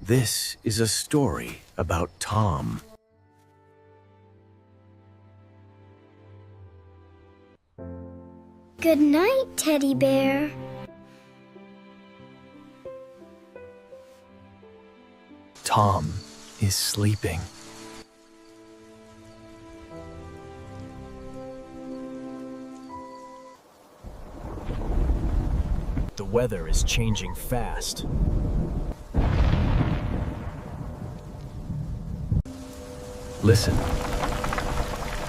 This is a story about Tom. Good night, Teddy Bear. Tom is sleeping. The weather is changing fast. Listen.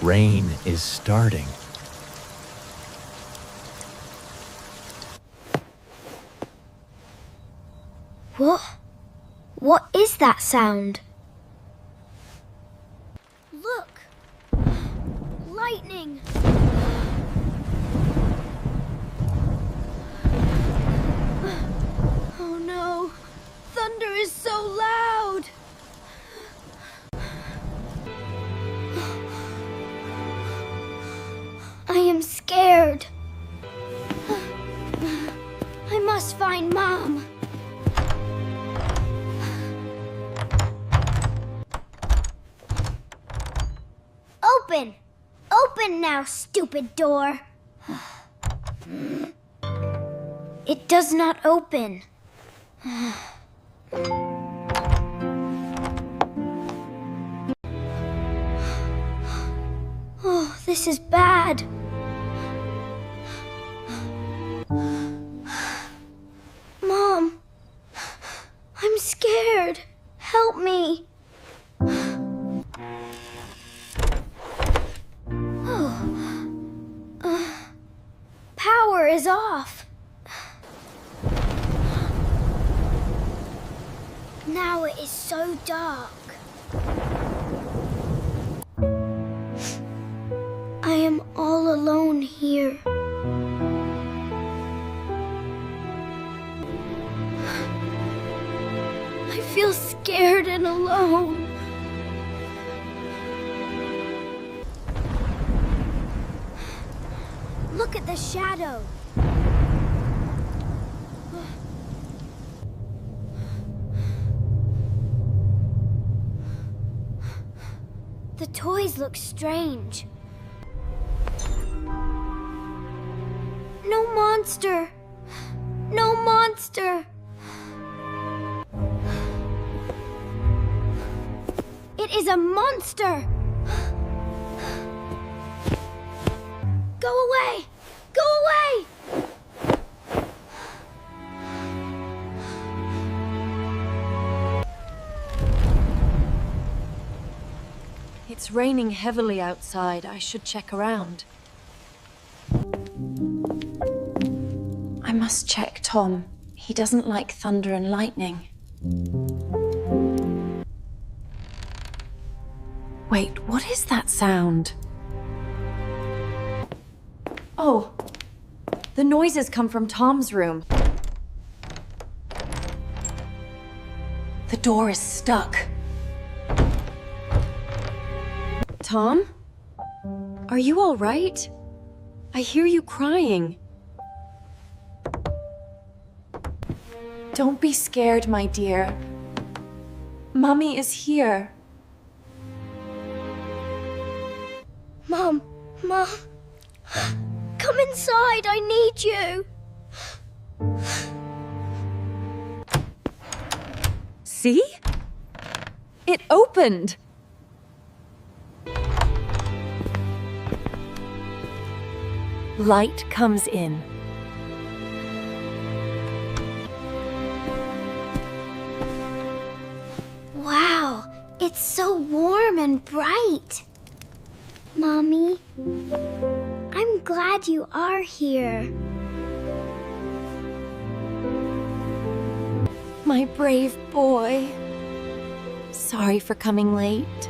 Rain is starting. What? What is that sound? Look! Lightning! Oh no! Thunder is so loud! I am scared. I must find Mom. Open! Open now, stupid door! It does not open. Oh, this is bad. Mom, I'm scared. Help me. Power is off. Now it is so dark. I am all alone here. I feel scared and alone. Look at the shadow. The toys look strange. No monster! No monster! It is a monster! Go away! Go away! It's raining heavily outside. I should check around. I must check Tom. He doesn't like thunder and lightning. Wait, what is that sound? Oh, the noises come from Tom's room. The door is stuck. Tom? Are you all right? I hear you crying. Don't be scared, my dear. Mommy is here. Mom, come inside, I need you. See? It opened. Light comes in. Wow, it's so warm and bright. Mommy, I'm glad you are here. My brave boy. Sorry for coming late.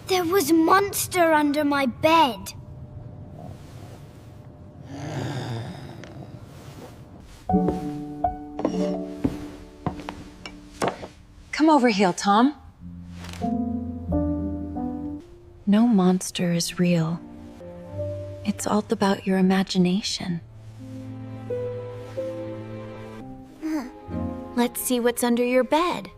There was a monster under my bed. Come over here, Tom. No monster is real. It's all about your imagination. Let's see what's under your bed.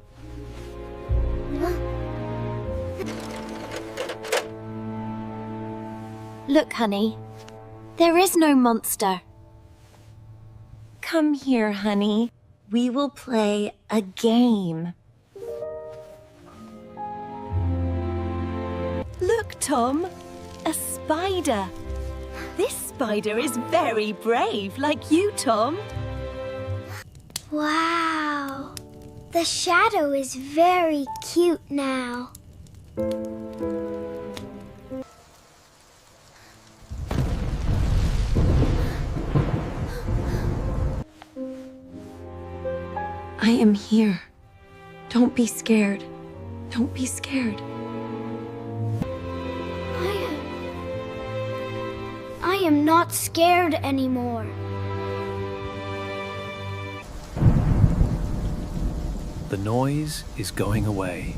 Look, honey. There is no monster. Come here, honey. We will play a game. Look, Tom. A spider. This spider is very brave, like you, Tom. Wow. The shadow is very cute now. I am here. Don't be scared. Don't be scared. I am not scared anymore. The noise is going away.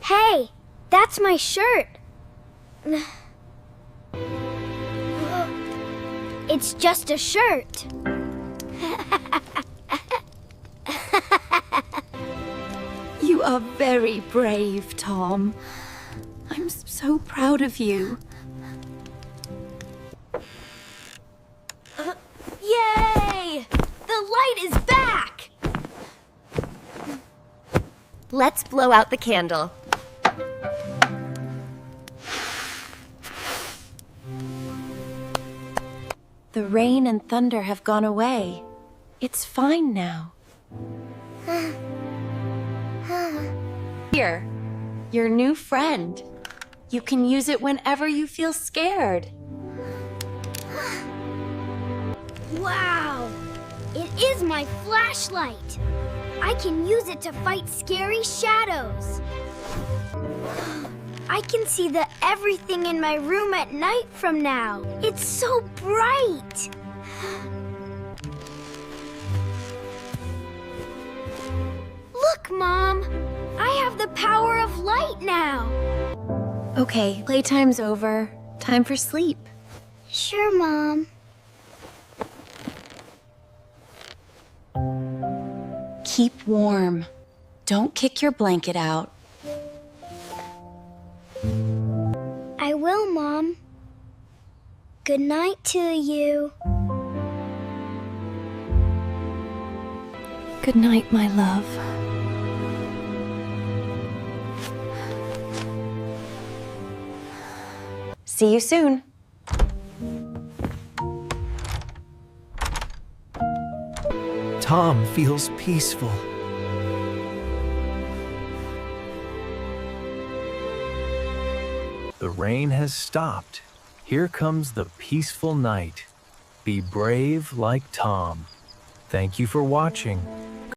Hey, that's my shirt. It's just a shirt. You are very brave, Tom. I'm so proud of you. Yay! The light is back! Let's blow out the candle. The rain and thunder have gone away. It's fine now. Here, your new friend. You can use it whenever you feel scared. Wow! It is my flashlight. I can use it to fight scary shadows. I can see everything in my room at night from now. It's so bright. Look, Mom. I have the power of light now. Okay, playtime's over. Time for sleep. Sure, Mom. Keep warm. Don't kick your blanket out. I will, Mom. Good night to you. Good night, my love. See you soon. Tom feels peaceful. The rain has stopped. Here comes the peaceful night. Be brave like Tom. Thank you for watching.